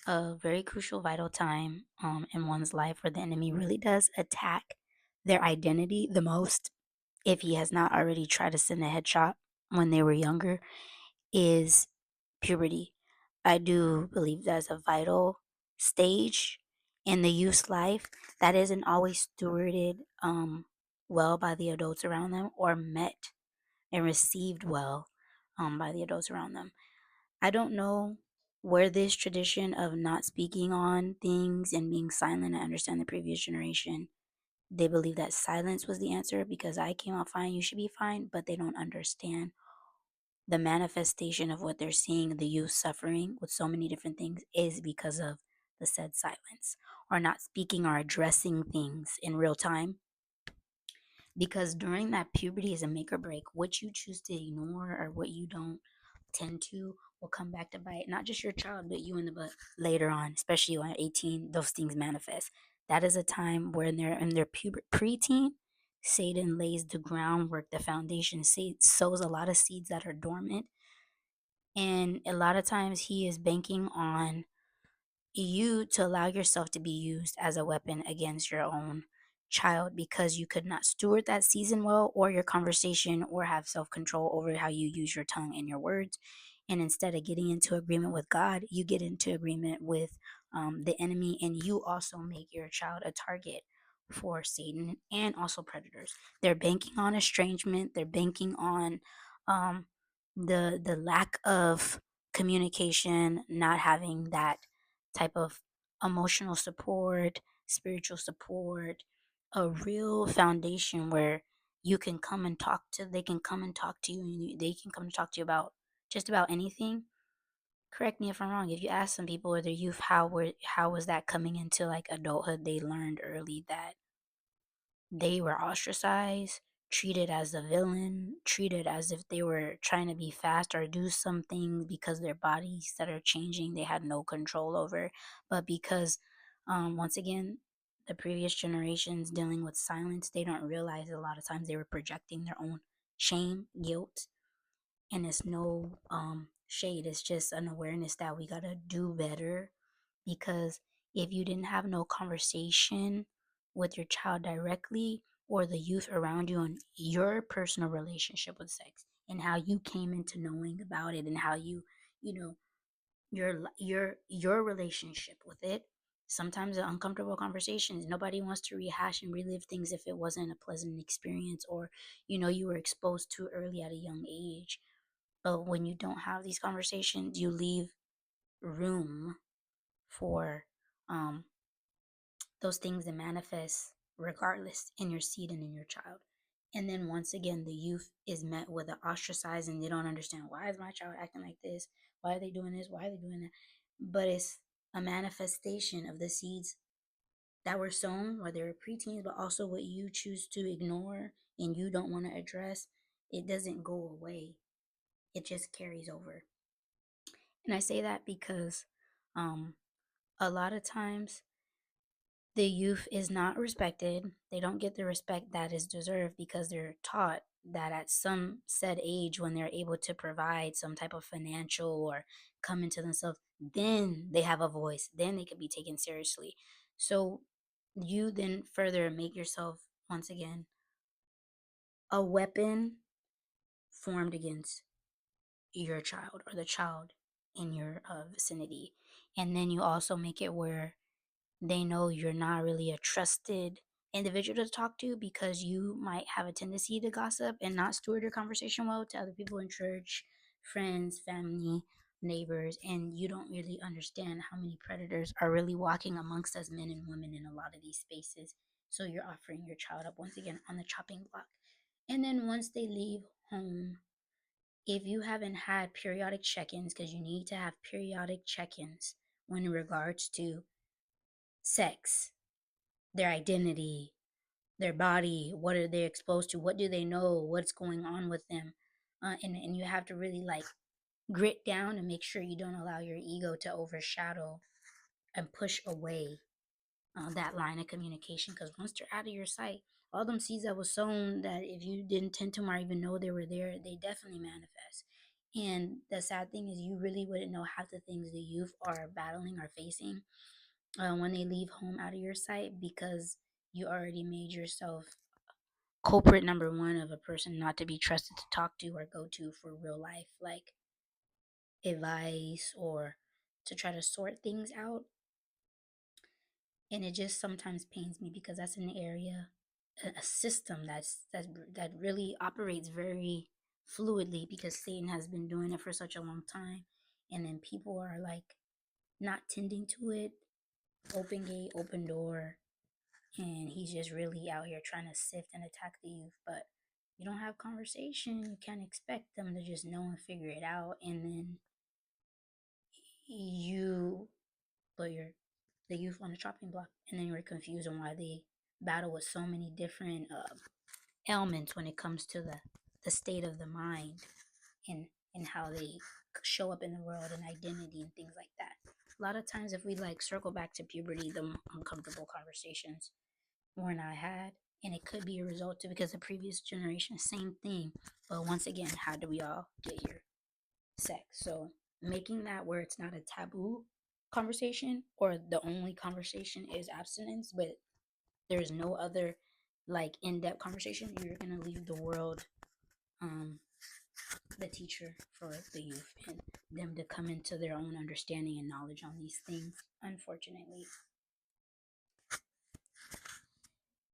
a very crucial, vital time in one's life where the enemy really does attack their identity the most, if he has not already tried to send a headshot when they were younger, is puberty. I do believe that's a vital stage in the youth's life that isn't always stewarded well by the adults around them or met and received well by the adults around them. I don't know where this tradition of not speaking on things and being silent. I understand the previous generation. They believe that silence was the answer because I came out fine, you should be fine, but they don't understand the manifestation of what they're seeing the youth suffering with so many different things is because of the said silence or not speaking or addressing things in real time, because during that puberty is a make or break. What you choose to ignore or what you don't tend to will come back to bite not just your child but you in the butt later on, especially when 18 those things manifest. That is a time where they're in their preteen. Satan lays the groundwork, the foundation, sows a lot of seeds that are dormant, and a lot of times he is banking on you to allow yourself to be used as a weapon against your own child because you could not steward that season well or your conversation or have self-control over how you use your tongue and your words. And instead of getting into agreement with God, you get into agreement with the enemy, and you also make your child a target for Satan and also predators. They're banking on estrangement. They're banking on um, the lack of communication, not having that type of emotional support, spiritual support, a real foundation where you can come and talk to, they can come and talk to you, and they can come and talk to you about just about anything. Correct me if I'm wrong. If you ask some people or their youth how was that coming into like adulthood, they learned early that they were ostracized, treated as a villain, treated as if they were trying to be fast or do something because their bodies that are changing they had no control over. But because, once again, the previous generations dealing with silence, they don't realize a lot of times they were projecting their own shame, guilt, and it's no shade. It's just an awareness that we gotta do better, because if you didn't have no conversation with your child directly or the youth around you on your personal relationship with sex and how you came into knowing about it and how you know your relationship with it, sometimes the uncomfortable conversations, nobody wants to rehash and relive things if it wasn't a pleasant experience, or you were exposed too early at a young age. But when you don't have these conversations, you leave room for um, those things to manifest regardless in your seed and in your child. And then once again, the youth is met with an ostracizing. They don't understand, why is my child acting like this? Why are they doing this? Why are they doing that? But it's a manifestation of the seeds that were sown, whether they're preteens, but also what you choose to ignore and you don't want to address. It doesn't go away, it just carries over. And I say that because um, a lot of times the youth is not respected. They don't get the respect that is deserved because they're taught that at some said age, when they're able to provide some type of financial or come into themselves, then they have a voice, then they could be taken seriously. So you then further make yourself, once again, a weapon formed against your child or the child in your vicinity. And then you also make it where they know you're not really a trusted individual to talk to, because you might have a tendency to gossip and not steward your conversation well to other people in church, friends, family, neighbors, and you don't really understand how many predators are really walking amongst us men and women in a lot of these spaces. So you're offering your child up once again on the chopping block. And then once they leave home, if you haven't had periodic check-ins, because you need to have periodic check-ins when in regards to sex, their identity, their body, what are they exposed to, what do they know, what's going on with them, and you have to really like grit down and make sure you don't allow your ego to overshadow and push away that line of communication, because once they're out of your sight, all them seeds that was sown that if you didn't tend to them or even know they were there, they definitely manifest. And the sad thing is, you really wouldn't know half the things the youth are battling or facing when they leave home out of your sight, because you already made yourself culprit number one of a person not to be trusted to talk to or go to for real life, like advice or to try to sort things out. And it just sometimes pains me because that's an area, a system that really operates very fluidly, because Satan has been doing it for such a long time, and then people are like not tending to it. Open gate, open door, and he's just really out here trying to sift and attack the youth. But you don't have conversation, you can't expect them to just know and figure it out, and then you put the youth on the chopping block, and then you're confused on why they battle with so many different ailments when it comes to the state of the mind, and how they show up in the world and identity and things like that. A lot of times, if we like circle back to puberty, the uncomfortable conversations were not had, and it could be a result to because the previous generation, same thing. But once again, how do we all get here? Sex. So making that where it's not a taboo conversation, or the only conversation is abstinence, but there's no other like in-depth conversation, you're gonna leave the world um the teacher for the youth and them to come into their own understanding and knowledge on these things, unfortunately.